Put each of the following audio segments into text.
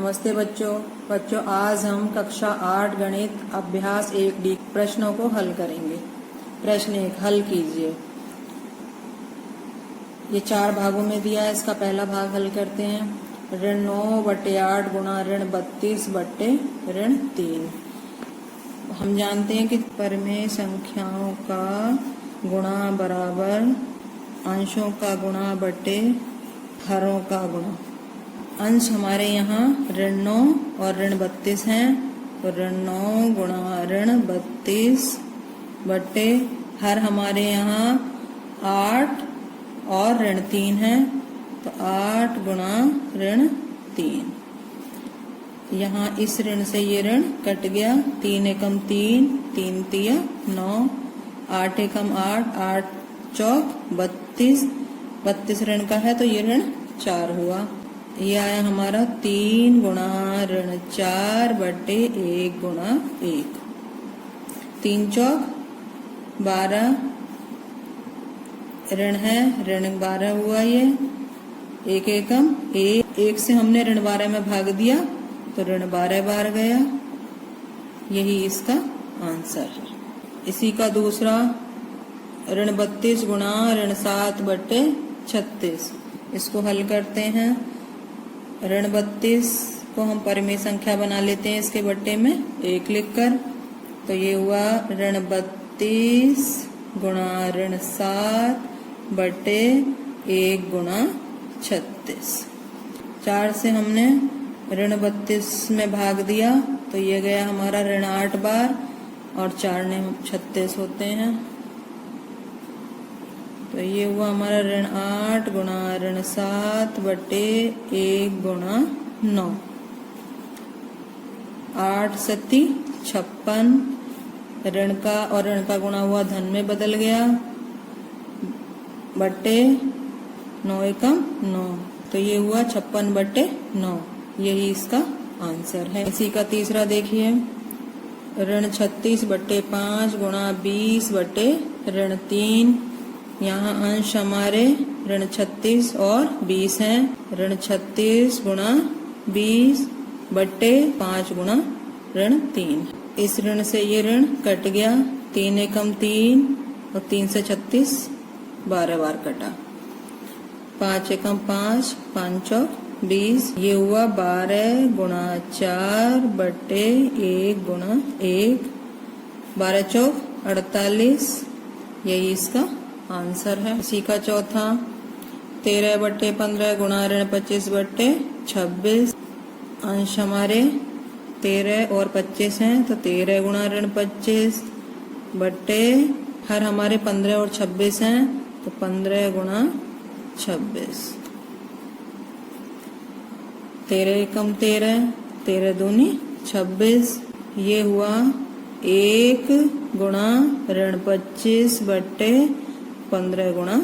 नमस्ते बच्चों आज हम कक्षा 8 गणित अभ्यास 1D प्रश्नों को हल करेंगे। प्रश्न 1 हल कीजिए। ये 4 भागों में दिया है। इसका पहला भाग हल करते हैं। ऋण 9/8 गुणा ऋण 32/3। हम जानते हैं कि परिमेय संख्याओं का गुणा बराबर अंशों का गुणा बटे हरों का गुणा। अंश हमारे यहाँ ऋण 9 और ऋण 32 हैं, तो ऋण 9 गुणा ऋण 32 बटे हर हमारे यहाँ 8 और ऋण 3 है, तो 8 गुणा ऋण 3। यहाँ इस ऋण से ये ऋण कट गया। 3 एकम 3, 3 तिया 9, 8 एकम 8, 8 चौक 32, 32 ऋण का है तो ये ऋण 4 हुआ। ये आया हमारा 3 गुणा ऋण 4 बटे 1 गुणा 1। 3 चौक 12 ऋण है, ऋण 12 हुआ। ये 1 एकम 1 से हमने ऋण 12 में भाग दिया तो ऋण 12 बार गया। यही इसका आंसर है। इसी का दूसरा ऋण 32 गुणा ऋण 7 बटे 36। इसको हल करते हैं। ऋण 32 को हम परिमेय संख्या बना लेते हैं इसके बट्टे में 1 लिखकर, तो ये हुआ ऋण 32 गुणा ऋण 7 बटे 1 गुणा 36। 4 से हमने ऋण 32 में भाग दिया तो ये गया हमारा ऋण 8 बार और 4 ने 36 होते हैं, तो ये हुआ हमारा ऋण 8 गुणा ऋण 7 बटे 1 गुणा 9। 8 सत्ती 56। ऋण का और ऋण का गुणा हुआ धन में बदल गया बटे 9 एकम 9, तो ये हुआ 56 बटे 9। यही इसका आंसर है। इसी का तीसरा देखिए। ऋण 36 बटे 5 गुणा 20 बटे ऋण 3। यहाँ अंश हमारे ऋण 36 और 20 हैं। ऋण 36 गुणा 20 बटे 5 गुणा ऋण 3। इस ऋण से ये ऋण कट गया। 3 एकम 3 और 3 से 36 12 बार कटा। 5 एकम 5, 5 चौक 20। ये हुआ 12 गुणा 4 बटे 1 गुणा 1। 12 चौक 48। यही इसका आंसर है। इसी का चौथा 13 बटे 15 गुणा ऋण 25 बटे 26। अंश हमारे 13 और 25 हैं, तो 13 गुणा ऋण 25 बटे हर हमारे 15 और 26 हैं, तो 15 गुणा 26। 13 एकम 13, 13 दूनी 26। ये हुआ 1 गुणा ऋण 25 बटे 15 गुणा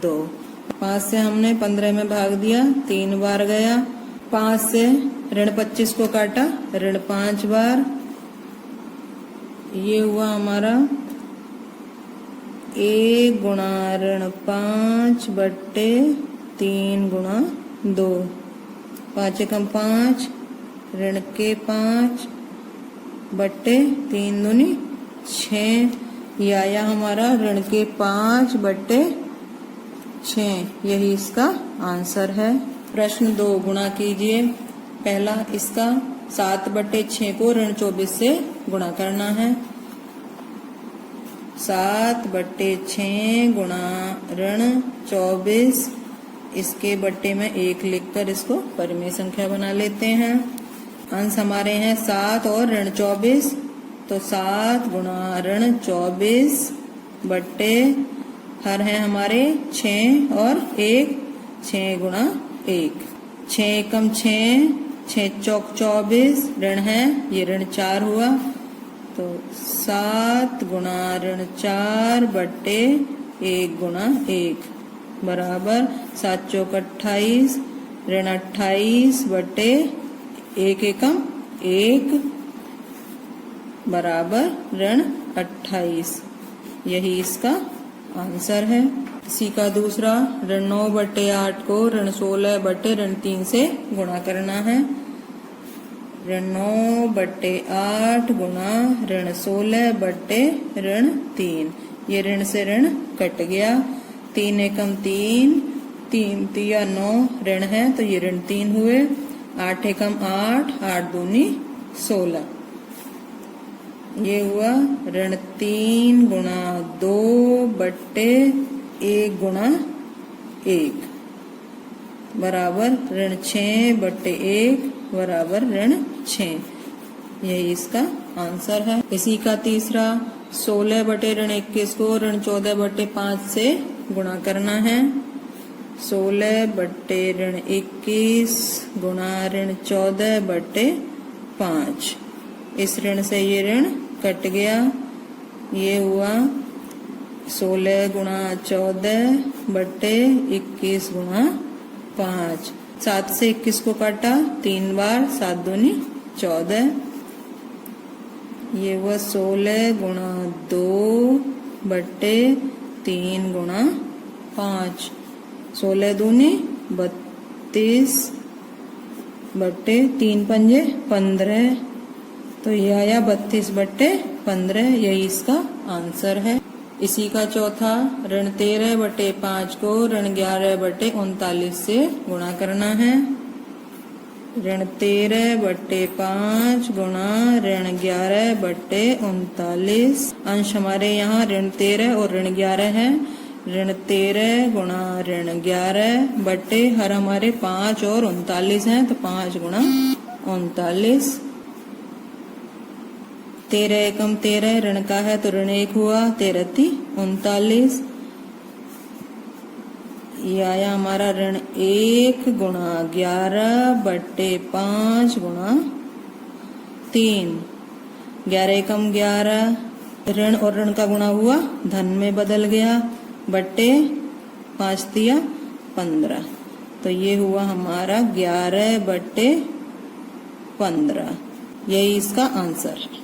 2। 5 से हमने 15 में भाग दिया, 3 बार गया। 5 से ऋण 25 को काटा, ऋण 5 बार। ये हुआ हमारा 1 गुणा ऋण 5 बटे 3 गुणा 2। 5 एकम 5, ऋण के 5 बटे 3 दूनी 6। ये आया हमारा ऋण के 5 बटे 6। यही इसका आंसर है। प्रश्न 2 गुणा कीजिए। पहला इसका 7 बटे 6 को ऋण 24 से गुणा करना है। 7 बटे 6 गुणा ऋण 24। इसके बट्टे में 1 लिखकर इसको परिमेय संख्या बना लेते हैं। अंश हमारे हैं 7 और ऋण 24, तो 7 गुणा ऋण 24 बट्टे हर है हमारे 6 और 1, 6 गुणा 1। 6 एकम 6, 6 चौक 24 ऋण है, ये ऋण 4 हुआ, तो 7 गुणा ऋण 4 बट्टे 1 गुणा 1 बराबर 7 चौक 28 ऋण 28 बट्टे 1 एकम 1 बराबर ऋण 28। यही इसका आंसर है। इसी का दूसरा ऋण 9/8 को ऋण 16 बटे ऋण 3 से गुणा करना है। ऋण 9 बट्टे 8 गुणा ऋण 16 बट्टे ऋण 3। ये ऋण से ऋण कट गया। 3 एकम 3, 3 तिया 9 ऋण है तो ये ऋण 3 हुए। 8 एकम 8, 8 दूनी 16। ये हुआ ऋण 3 गुणा 2 बट्टे 1 गुणा 1 बराबर ऋण 6 बट्टे 1 बराबर ऋण 6। यही इसका आंसर है। इसी का तीसरा 16 बटे ऋण 21 को ऋण 14 बटे 5 से गुणा करना है। 16 बटे ऋण 21 गुणा ऋण 14 बटे 5। इस ऋण से ये ऋण कट गया। ये हुआ 16 गुणा 14 बटे 21 गुणा 5। 7 से 21 को काटा 3 बार, 7 दूनी 14। ये हुआ 16 गुणा 2 बट्टे 3 गुणा 5। 16 दूनी 32 बट्टे 3 पंजे 15। तो ये आया 32 बट्टे 15। यही इसका आंसर है। इसी का चौथा ऋण 13 बटे 5 को ऋण 11 बटे 39 से गुणा करना है। ऋण 13 बटे 5 गुणा ऋण 11 बटे 39। अंश हमारे यहाँ ऋण 13 और ऋण 11 है। ऋण 13 गुणा ऋण 11 बटे हर हमारे 5 और 39 है तो 5 गुणा 39। 13 एकम 13 ऋण का है तो ऋण 1 हुआ। 13 × 39। ये आया हमारा ऋण 1 गुणा 11 बट्टे 5 गुणा 3। 11 एकम 11 ऋण और ऋण का गुणा हुआ, धन में बदल गया, बट्टे 5 तिया 15। तो ये हुआ हमारा 11 बट्टे 15। यही इसका आंसर है।